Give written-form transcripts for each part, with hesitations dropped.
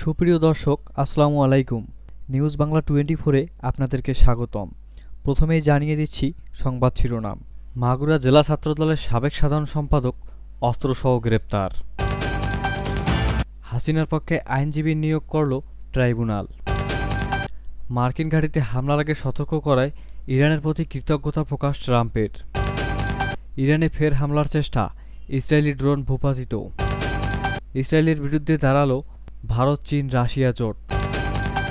সুপ্রিয় দর্শক, আসসালামু আলাইকুম। নিউজ বাংলা 24-এ আপনাদেরকে স্বাগতম। প্রথমেই জানিয়ে দিচ্ছি সংবাদ শিরোনাম। মাগুরা জেলা ছাত্রদলের সাবেক সাধারণ সম্পাদক অস্ত্রসহ গ্রেপ্তার। হাসিনার পক্ষে আইনজীবী নিয়োগ করল ট্রাইব্যুনাল। মার্কিন ঘাঁটিতে হামলার আগে সতর্ক করায় ইরানের প্রতি কৃতজ্ঞতা প্রকাশ ট্রাম্পের। ইরানে ফের হামলার চেষ্টা, ইসরায়েলি ড্রোন ভূপাতিত। ইসরায়েলের বিরুদ্ধে দাঁড়ালো ভারত, চীন, রাশিয়া জোট।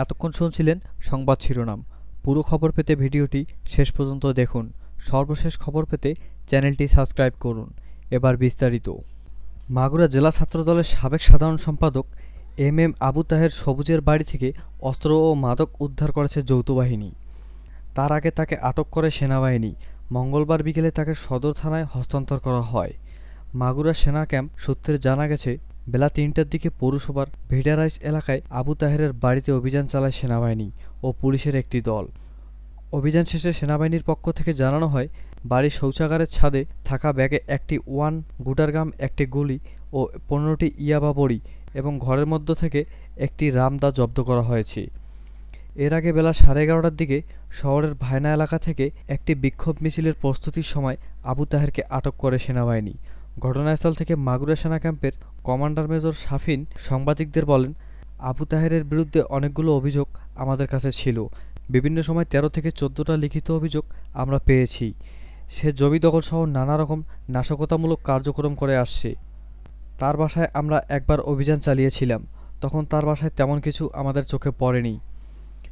এতক্ষণ শুনছিলেন সংবাদ শিরোনাম। পুরো খবর পেতে ভিডিওটি শেষ পর্যন্ত দেখুন। সর্বশেষ খবর পেতে চ্যানেলটি সাবস্ক্রাইব করুন। এবার বিস্তারিত। মাগুরা জেলা ছাত্রদলের সাবেক সাধারণ সম্পাদক এম আবু তাহের সবুজের বাড়ি থেকে অস্ত্র ও মাদক উদ্ধার করেছে যৌথ বাহিনী। তার আগে তাকে আটক করে সেনাবাহিনী। মঙ্গলবার বিকেলে তাকে সদর থানায় হস্তান্তর করা হয়। মাগুরা সেনা ক্যাম্প সূত্রে জানা গেছে, বেলা ৩টার দিকে পৌরসভার ভেডারাইস এলাকায় আবু তাহেরের বাড়িতে অভিযান চালায় সেনাবাহিনী ও পুলিশের একটি দল। অভিযান শেষে সেনাবাহিনীর পক্ষ থেকে জানানো হয়, বাড়ির শৌচাগারের ছাদে থাকা ব্যাগে একটি ওয়ান গুটারগাম, একটি গুলি ও 15টি ইয়াবা বড়ি এবং ঘরের মধ্য থেকে একটি রামদা জব্দ করা হয়েছে। এর আগে বেলা 11:30টার দিকে শহরের ভায়না এলাকা থেকে একটি বিক্ষোভ মিছিলের প্রস্তুতির সময় আবু তাহেরকে আটক করে সেনাবাহিনী। ঘটনাস্থল থেকে মাগুরা সেনা ক্যাম্পের কমান্ডার মেজর শাফিন সাংবাদিকদের বলেন, আবু তাহেরের বিরুদ্ধে অনেকগুলো অভিযোগ আমাদের কাছে ছিল। বিভিন্ন সময় 13 থেকে 14টা লিখিত অভিযোগ আমরা পেয়েছি। সে জমি দখল সহ নানা রকম নাশকতামূলক কার্যক্রম করে আসছে। তার বাসায় আমরা একবার অভিযান চালিয়েছিলাম, তখন তার বাসায় তেমন কিছু আমাদের চোখে পড়েনি।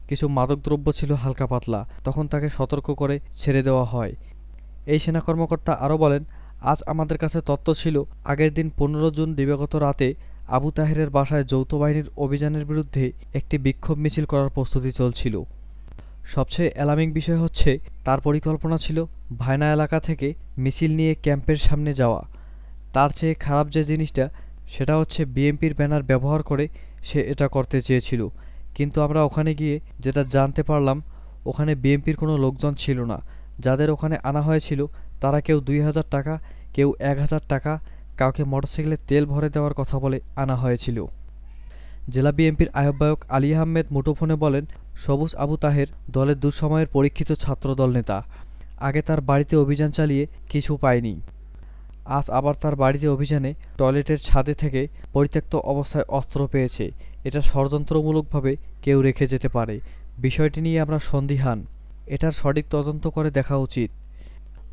কিছু মাদকদ্রব্য ছিল হালকা পাতলা, তখন তাকে সতর্ক করে ছেড়ে দেওয়া হয়। এই সেনা কর্মকর্তা আরও বলেন, আজ আমাদের কাছে তথ্য ছিল, আগের দিন 15 জুন দিবাগত রাতে আবু তাহেরের বাসায় যৌথ বাহিনীর অভিযানের বিরুদ্ধে একটি বিক্ষোভ মিছিল করার প্রস্তুতি চলছিল। সবচেয়ে অ্যালার্মিং বিষয় হচ্ছে, তার পরিকল্পনা ছিল ভায়না এলাকা থেকে মিছিল নিয়ে ক্যাম্পের সামনে যাওয়া। তার চেয়ে খারাপ যে জিনিসটা, সেটা হচ্ছে বিএনপির ব্যানার ব্যবহার করে সে এটা করতে চেয়েছিল। কিন্তু আমরা ওখানে গিয়ে যেটা জানতে পারলাম, ওখানে বিএনপির কোনো লোকজন ছিল না। যাদের ওখানে আনা হয়েছিল তারা কেউ 2000 টাকা, কেউ 1000 টাকা, কাউকে মোটরসাইকেলে তেল ভরে দেওয়ার কথা বলে আনা হয়েছিল। জেলা বিএনপির আহ্বায়ক আলী আহমেদ মুঠোফোনে বলেন, সবুজ আবু তাহের দলের দুঃসময়ের পরীক্ষিত ছাত্রদল নেতা। আগে তার বাড়িতে অভিযান চালিয়ে কিছু পায়নি। আজ আবার তার বাড়িতে অভিযানে টয়লেটের ছাদে থেকে পরিত্যক্ত অবস্থায় অস্ত্র পেয়েছে। এটা ষড়যন্ত্রমূলকভাবে কেউ রেখে যেতে পারে। বিষয়টি নিয়ে আমরা সন্দিহান। এটার সঠিক তদন্ত করে দেখা উচিত।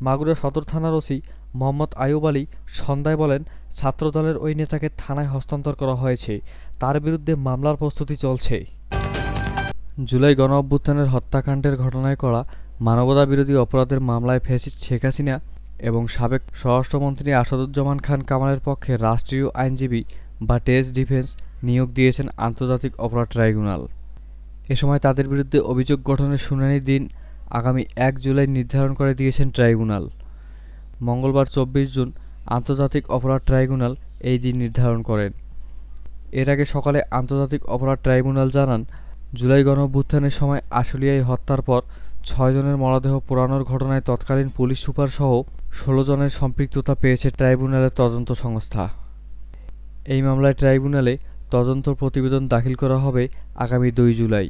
মাগুরা সদর থানার ওসি মোহাম্মদ আয়ুব আলী সন্ধ্যায় বলেন, ছাত্রদলের ওই নেতাকে থানায় হস্তান্তর করা হয়েছে। তার বিরুদ্ধে মামলার প্রস্তুতি চলছে। জুলাই গণঅভ্যুত্থানের হত্যাকাণ্ডের ঘটনায় করা মানবতা বিরোধী অপরাধের মামলায় ফ্যাসিস্ট শেখ হাসিনা এবং সাবেক স্বরাষ্ট্রমন্ত্রী আসাদুজ্জামান খান কামালের পক্ষে রাষ্ট্রীয় আইনজীবী বা টেস্ট ডিফেন্স নিয়োগ দিয়েছেন আন্তর্জাতিক অপরাধ ট্রাইব্যুনাল। এ সময় তাদের বিরুদ্ধে অভিযোগ গঠনের শুনানির দিন আগামী 1 জুলাই নির্ধারণ করে দিয়েছেন ট্রাইব্যুনাল। মঙ্গলবার 24 জুন আন্তর্জাতিক অপরাধ ট্রাইব্যুনাল এই দিন নির্ধারণ করেন। এর আগে সকালে আন্তর্জাতিক অপরাধ ট্রাইব্যুনাল জানান, জুলাই গণঅভ্যুত্থানের সময় আশুলিয়ায় হত্যার পর 6 জনের মরদেহ পোড়ানোর ঘটনায় তৎকালীন পুলিশ সুপার সহ 16 জনের সম্পৃক্ততা পেয়েছে ট্রাইব্যুনালের তদন্ত সংস্থা। এই মামলায় ট্রাইব্যুনালে তদন্ত প্রতিবেদন দাখিল করা হবে আগামী 2 জুলাই।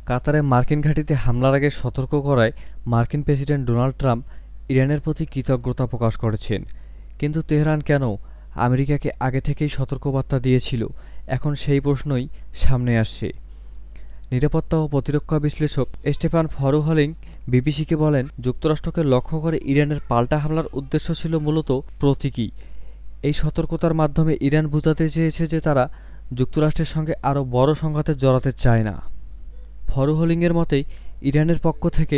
কাতারে মার্কিন ঘাঁটিতে হামলার আগে সতর্ক করায় মার্কিন প্রেসিডেন্ট ডোনাল্ড ট্রাম্প ইরানের প্রতি কৃতজ্ঞতা প্রকাশ করেছেন। কিন্তু তেহরান কেন আমেরিকাকে আগে থেকেই সতর্কবার্তা দিয়েছিল, এখন সেই প্রশ্নই সামনে আসছে। নিরাপত্তা ও প্রতিরক্ষা বিশ্লেষক স্টেফান ফরুহলিং বিবিসিকে বলেন, যুক্তরাষ্ট্রকে লক্ষ্য করে ইরানের পাল্টা হামলার উদ্দেশ্য ছিল মূলত প্রতীকী। এই সতর্কতার মাধ্যমে ইরান বোঝাতে চেয়েছে যে তারা যুক্তরাষ্ট্রের সঙ্গে আরও বড় সংঘাতে জড়াতে চায় না। ফরুহলিংয়ের মতে, ইরানের পক্ষ থেকে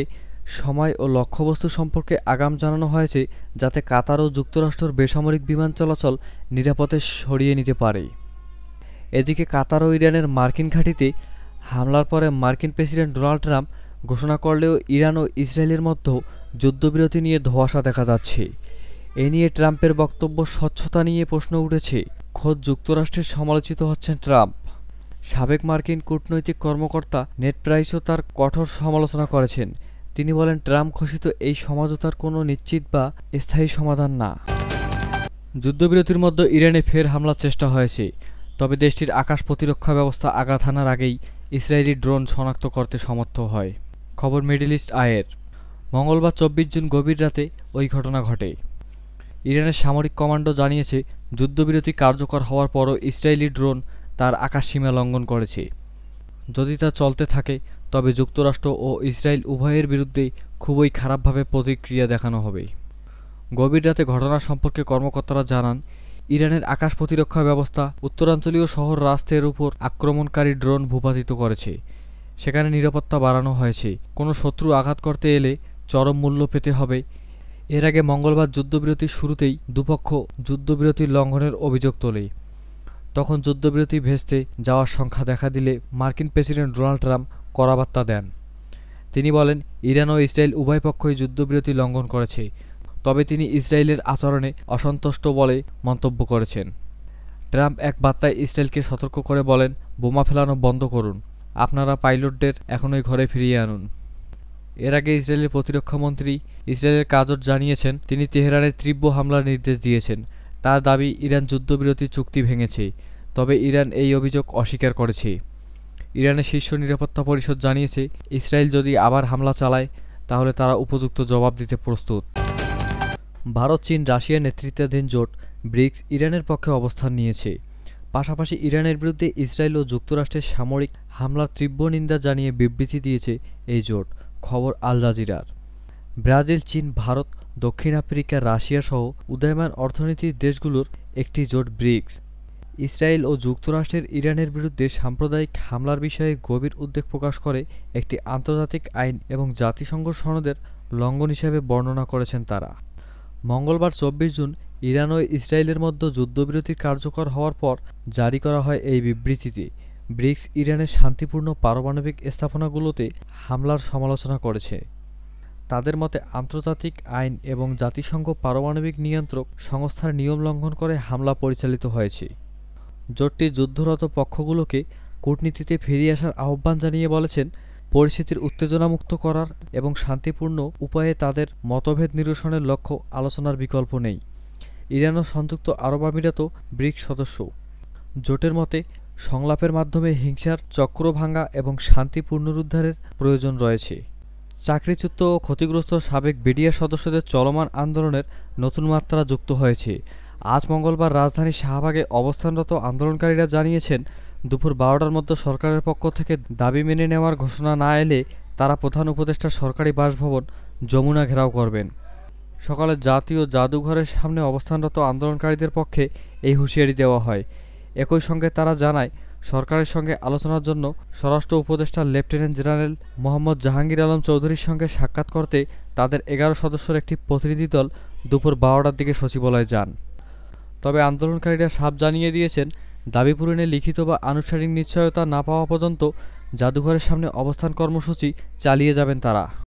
সময় ও লক্ষ্যবস্তু সম্পর্কে আগাম জানানো হয়েছে, যাতে কাতার ও যুক্তরাষ্ট্রের বেসামরিক বিমান চলাচল নিরাপদে সরিয়ে নিতে পারে। এদিকে কাতার ও ইরানের মার্কিন ঘাঁটিতে হামলার পরে মার্কিন প্রেসিডেন্ট ডোনাল্ড ট্রাম্প ঘোষণা করলেও ইরান ও ইসরায়েলের মধ্যে যুদ্ধবিরতি নিয়ে ধোঁয়াশা দেখা যাচ্ছে। এ নিয়ে ট্রাম্পের বক্তব্য স্বচ্ছতা নিয়ে প্রশ্ন উঠেছে। খোদ যুক্তরাষ্ট্রের সমালোচিত হচ্ছেন ট্রাম্প। সাবেক মার্কিন কূটনৈতিক কর্মকর্তা নেড প্রাইসও তার কঠোর সমালোচনা করেছেন। তিনি বলেন, ট্রাম্প ঘোষিত এই সমঝোতার কোনো নিশ্চিত বা স্থায়ী সমাধান না। যুদ্ধবিরতির মধ্যে ইরানে ফের হামলার চেষ্টা হয়েছে। তবে দেশটির আকাশ প্রতিরক্ষা ব্যবস্থা আঘাত হানার আগেই ইসরায়েলি ড্রোন শনাক্ত করতে সমর্থ হয়। খবর মিডল ইস্ট আইয়ের। মঙ্গলবার 24 জুন গভীর রাতে ওই ঘটনা ঘটে। ইরানের সামরিক কমান্ডো জানিয়েছে, যুদ্ধবিরতি কার্যকর হওয়ার পরও ইসরায়েলি ড্রোন তার আকাশসীমা লঙ্ঘন করেছে। যদি তা চলতে থাকে তবে যুক্তরাষ্ট্র ও ইসরায়েল উভয়ের বিরুদ্ধেই খুবই খারাপভাবে প্রতিক্রিয়া দেখানো হবে। গভীর রাতে ঘটনা সম্পর্কে কর্মকর্তারা জানান, ইরানের আকাশ প্রতিরক্ষা ব্যবস্থা উত্তরাঞ্চলীয় শহর রাস্তের উপর আক্রমণকারী ড্রোন ভূপাতিত করেছে। সেখানে নিরাপত্তা বাড়ানো হয়েছে। কোনো শত্রু আঘাত করতে এলে চরম মূল্য পেতে হবে। এর আগে মঙ্গলবার যুদ্ধবিরতির শুরুতেই দুপক্ষ যুদ্ধবিরতির লঙ্ঘনের অভিযোগ তোলে। তখন যুদ্ধবিরতি ভেস্তে যাওয়ার সংখ্যা দেখা দিলে মার্কিন প্রেসিডেন্ট ডোনাল্ড ট্রাম্প কড়া বার্তা দেন। তিনি বলেন, ইরান ও ইসরায়েল উভয় পক্ষই যুদ্ধবিরতি লঙ্ঘন করেছে, তবে তিনি ইসরায়েলের আচরণে অসন্তুষ্ট বলে মন্তব্য করেছেন। ট্রাম্প এক বার্তায় ইসরায়েলকে সতর্ক করে বলেন, বোমা ফেলানো বন্ধ করুন, আপনারা পাইলটদের এখনই ঘরে ফিরিয়ে আনুন। এর আগে ইসরায়েলের প্রতিরক্ষামন্ত্রী ইসরায়েলের কাজট জানিয়েছেন, তিনি তেহরানের তীব্র হামলার নির্দেশ দিয়েছেন। তার দাবি, ইরান যুদ্ধবিরতি চুক্তি ভেঙেছে, তবে ইরান এই অভিযোগ অস্বীকার করেছে। ইরানের শীর্ষ নিরাপত্তা পরিষদ জানিয়েছে, ইসরায়েল যদি আবার হামলা চালায় তাহলে তারা উপযুক্ত জবাব দিতে প্রস্তুত। ভারত, চীন, রাশিয়ার নেতৃত্বাধীন জোট ব্রিক্স ইরানের পক্ষে অবস্থান নিয়েছে। পাশাপাশি ইরানের বিরুদ্ধে ইসরায়েল ও যুক্তরাষ্ট্রের সামরিক হামলার তীব্র নিন্দা জানিয়ে বিবৃতি দিয়েছে এই জোট। খবর আল জাজিরার। ব্রাজিল, চীন, ভারত, দক্ষিণ আফ্রিকা, রাশিয়া সহ উদীয়মান অর্থনীতির দেশগুলোর একটি জোট ব্রিক্স ইসরায়েল ও যুক্তরাষ্ট্রের ইরানের বিরুদ্ধে সাম্প্রদায়িক হামলার বিষয়ে গভীর উদ্বেগ প্রকাশ করে একটি আন্তর্জাতিক আইন এবং জাতিসংঘ সনদের লঙ্ঘন হিসেবে বর্ণনা করেছেন তারা। মঙ্গলবার 24 জুন ইরান ও ইসরায়েলের মধ্যে যুদ্ধবিরতি কার্যকর হওয়ার পর জারি করা হয় এই বিবৃতিতে। ব্রিক্স ইরানের শান্তিপূর্ণ পারমাণবিক স্থাপনাগুলোতে হামলার সমালোচনা করেছে। তাদের মতে, আন্তর্জাতিক আইন এবং জাতিসংঘ পারমাণবিক নিয়ন্ত্রক সংস্থার নিয়ম লঙ্ঘন করে হামলা পরিচালিত হয়েছে। জোটটি যুদ্ধরত পক্ষগুলোকে কূটনীতিতে ফিরিয়ে আসার আহ্বান জানিয়ে বলেছেন, পরিস্থিতির উত্তেজনামুক্ত করার এবং শান্তিপূর্ণ উপায়ে তাদের মতভেদ নিরসনের লক্ষ্য আলোচনার বিকল্প নেই। ইরান ও সংযুক্ত আরব আমিরাতও ব্রিক্স সদস্য। জোটের মতে, সংলাপের মাধ্যমে হিংসার চক্র ভাঙা এবং শান্তি পুনরুদ্ধারের প্রয়োজন রয়েছে। চাকরিচ্যুত ও ক্ষতিগ্রস্ত সাবেক বিডিআর সদস্যদের চলমান আন্দোলনের নতুন মাত্রা যুক্ত হয়েছে। আজ মঙ্গলবার রাজধানীর শাহবাগে অবস্থানরত আন্দোলনকারীরা জানিয়েছেন, দুপুর 12টার মধ্যে সরকারের পক্ষ থেকে দাবি মেনে নেওয়ার ঘোষণা না এলে তারা প্রধান উপদেষ্টার সরকারি বাসভবন যমুনা ঘেরাও করবেন। সকালে জাতীয় জাদুঘরের সামনে অবস্থানরত আন্দোলনকারীদের পক্ষে এই হুঁশিয়ারি দেওয়া হয়। একই সঙ্গে তারা জানায়, সরকারের সঙ্গে আলোচনার জন্য স্বরাষ্ট্র উপদেষ্টা লেফটেন্যান্ট জেনারেল মোহাম্মদ জাহাঙ্গীর আলম চৌধুরীর সঙ্গে সাক্ষাৎ করতে তাদের 11 সদস্যের একটি প্রতিনিধি দল দুপুর 12টার দিকে সচিবালয়ে যান। তবে আন্দোলনকারীরা সাফ জানিয়ে দিয়েছেন, দাবি পূরণে লিখিত বা আনুষ্ঠানিক নিশ্চয়তা না পাওয়া পর্যন্ত জাদুঘরের সামনে অবস্থান কর্মসূচি চালিয়ে যাবেন তারা।